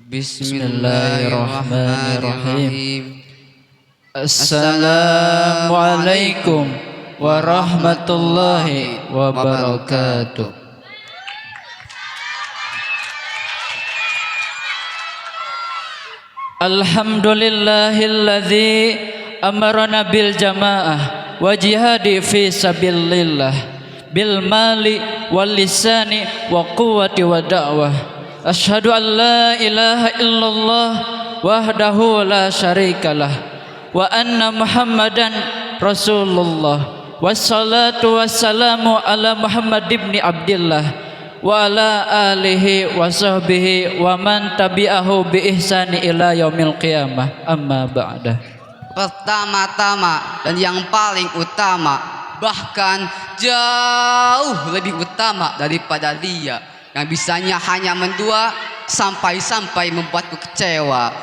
Bismillahirrahmanirrahim. Assalamualaikum warahmatullahi wabarakatuh. Alhamdulillahilladzi amarana bil jamaah wa jihadi fi sabilillah bil mali wal lisani wa quwwati wa da'wah. Asyhadu an la ilaha illallah wahdahu la syarikalah wa anna Muhammadan Rasulullah. Wassalatu wassalamu ala Muhammad ibni Abdillah wa ala alihi wa sahbihi wa man tabi'ahu bi ihsani ila yaumil qiyamah. Amma ba'da. Pertama-tama dan yang paling utama, bahkan jauh lebih utama daripada dia yang bisanya hanya mendua sampai membuatku kecewa.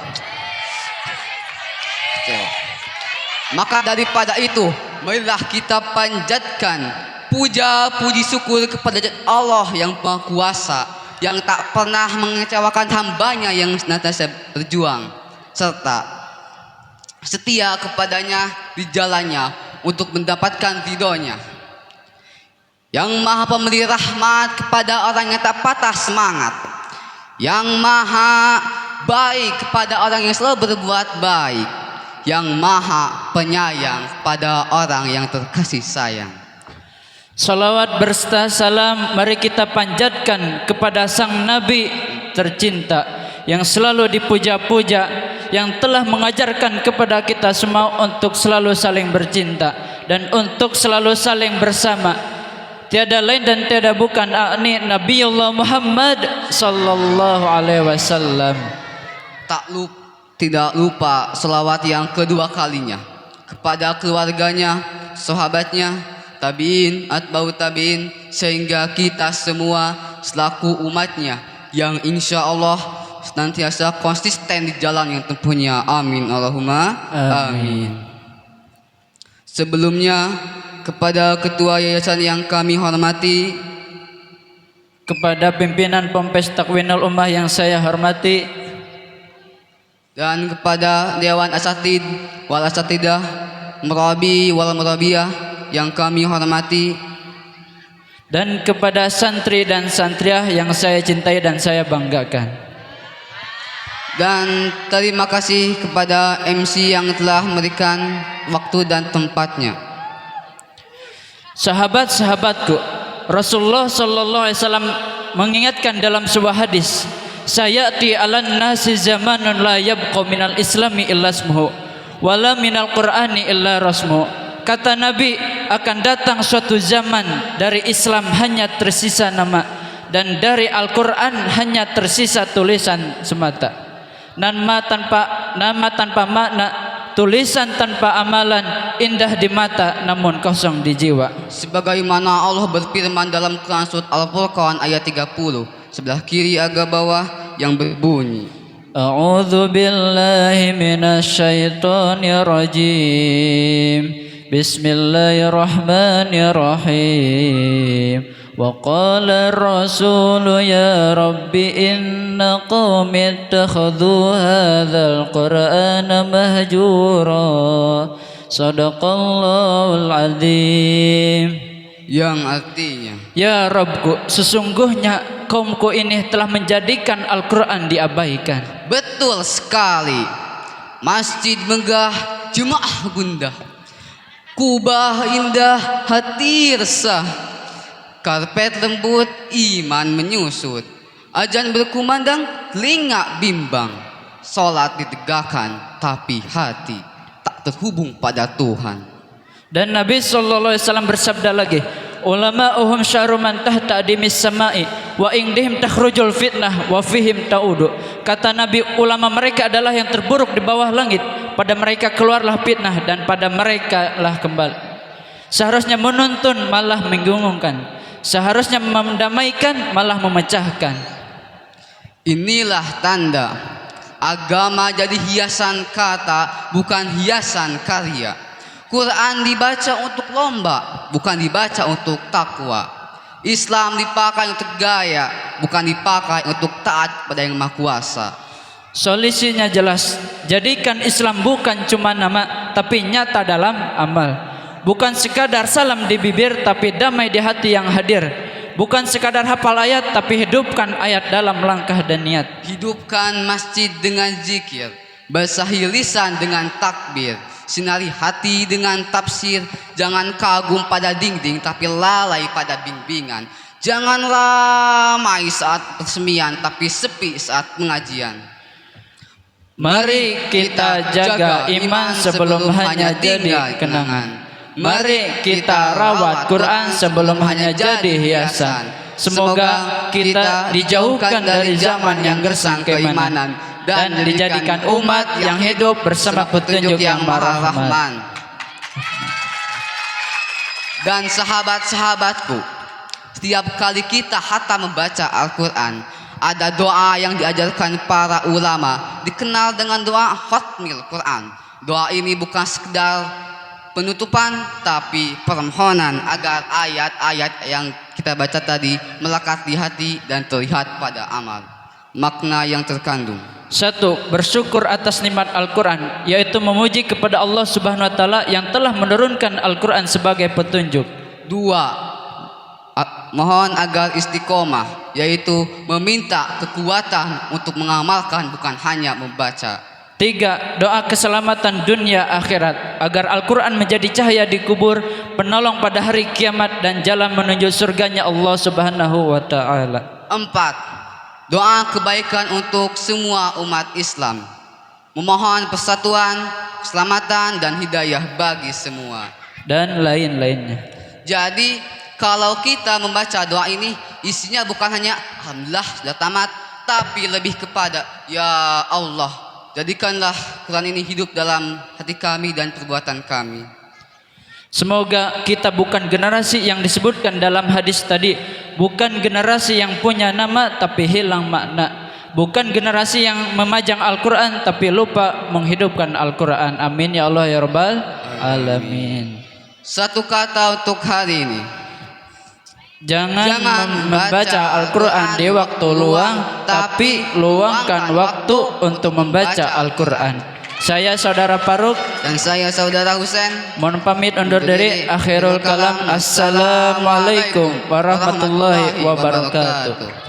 Maka daripada itu, marilah kita panjatkan puja puji syukur kepada Allah yang Maha Kuasa, yang tak pernah mengecewakan hambanya yang senantiasa berjuang serta setia kepadanya di jalannya untuk mendapatkan ridhonya, yang Maha Pemberi rahmat kepada orang yang tak patah semangat, yang Maha baik kepada orang yang selalu berbuat baik, yang Maha penyayang pada orang yang terkasih sayang. Salawat berserta salam mari kita panjatkan kepada sang Nabi tercinta yang selalu dipuja-puja, yang telah mengajarkan kepada kita semua untuk selalu saling bercinta dan untuk selalu saling bersama. Tiada lain dan tiada bukan yakni Nabiullah Muhammad sallallahu alaihi wasallam. Tidak lupa selawat yang kedua kalinya kepada keluarganya, sahabatnya, tabiin, atba'ut tabiin, sehingga kita semua selaku umatnya yang insya Allah senantiasa konsisten di jalan yang tempuhnya. Amin Allahumma amin. Sebelumnya kepada ketua yayasan yang kami hormati, kepada pimpinan Ponpes Takwinul Ummah yang saya hormati, dan kepada Dewan Asatid wal Asatidah, Murabi wal Murabiyah yang kami hormati, dan kepada santri dan santriah yang saya cintai dan saya banggakan. Dan terima kasih kepada MC yang telah memberikan waktu dan tempatnya. Sahabat-sahabatku, Rasulullah sallallahu alaihi wasallam mengingatkan dalam sebuah hadis, sayati 'alan nasi zamanun la yabqa minal islami illa ismuhu wala minal qur'ani illa rasmuhu. Kata Nabi, akan datang suatu zaman dari Islam hanya tersisa nama, dan dari Al-Quran hanya tersisa tulisan semata. Nama tanpa makna, tulisan tanpa amalan, indah di mata namun kosong di jiwa. Sebagaimana Allah berfirman dalam Quran surat Al-Furqan ayat 30 sebelah kiri agak bawah yang berbunyi, A'udzu billahi minasyaitonir rajim. Bismillahirrahmanirrahim. Wa qala ar-rasulu ya rabbi inna qaumi ittakhadhu hadzal qur'ana mahjura. Shadaqallahul azim. yang artinya, ya Rabbku, sesungguhnya kaumku ini telah menjadikan Al-Quran diabaikan. betul sekali. Masjid megah, jemaah gundah, kubah indah, hati resah, karpet lembut, iman menyusut, azan berkumandang, telinga bimbang, solat ditegakkan, tapi hati tak terhubung pada Tuhan. Dan Nabi sallallahu alaihi wasallam bersabda lagi, ulama'uhum syahru man tahta adimis sama'i wa indihim takhrujul fitnah wa fihim ta'udu. Kata Nabi, ulama mereka adalah yang terburuk di bawah langit, pada mereka keluarlah fitnah dan pada mereka lah kembali. Seharusnya menuntun malah membingungkan, seharusnya mendamaikan malah memecahkan. Inilah tanda agama jadi hiasan kata, bukan hiasan karya. Quran dibaca untuk lomba, bukan dibaca untuk takwa. Islam dipakai untuk gaya, bukan dipakai untuk taat pada Yang Maha Kuasa. Solusinya jelas. Jadikan Islam bukan cuma nama, tapi nyata dalam amal. Bukan sekadar salam di bibir, tapi damai di hati yang hadir. Bukan sekadar hafal ayat, tapi hidupkan ayat dalam langkah dan niat. Hidupkan masjid dengan zikir, basahi lisan dengan takbir, sinari hati dengan tafsir. Jangan kagum pada dinding, tapi lalai pada bimbingan. Jangan ramai saat persemian, tapi sepi saat pengajian. Mari kita jaga iman sebelum hanya jadi kenangan. Mari kita rawat Quran sebelum hanya jadi hiasan. Semoga kita dijauhkan dari zaman yang gersang keimanan dan dijadikan umat yang hidup bersama petunjuk yang Maha Rahman. Dan sahabat-sahabatku, setiap kali kita hatam membaca Al-Quran, ada doa yang diajarkan para ulama, dikenal dengan doa khatmil Quran. Doa ini bukan sekedar penutupan, tapi permohonan agar ayat-ayat yang kita baca tadi melekat di hati dan terlihat pada amal. Makna yang terkandung: 1. Bersyukur atas nikmat Al-Quran, yaitu memuji kepada Allah Subhanahu wa Ta'ala yang telah menurunkan Al-Quran sebagai petunjuk. 2. Mohon agar istiqomah, yaitu meminta kekuatan untuk mengamalkan, bukan hanya membaca. 3. Doa keselamatan dunia akhirat, agar Al-Quran menjadi cahaya di kubur, penolong pada hari kiamat, dan jalan menuju surganya Allah Subhanahu wa Ta'ala. 4. Doa kebaikan untuk semua umat Islam, memohon persatuan, keselamatan, dan hidayah bagi semua, dan lain-lainnya. Jadi kalau kita membaca doa ini, isinya bukan hanya alhamdulillah sudah tamat, tapi lebih kepada ya Allah, jadikanlah Quran ini hidup dalam hati kami dan perbuatan kami. Semoga kita bukan generasi yang disebutkan dalam hadis tadi, bukan generasi yang punya nama tapi hilang makna, bukan generasi yang memajang Al-Quran tapi lupa menghidupkan Al-Quran. Amin ya Allah ya Rabbal Alamin. Satu kata untuk hari ini: Jangan membaca Al-Quran di waktu luang, tapi luangkan waktu untuk membaca Al-Quran. Saya Saudara Faruk dan saya Saudara Husain mohon pamit undur diri. Akhirul kalam. Assalamualaikum warahmatullahi wabarakatuh.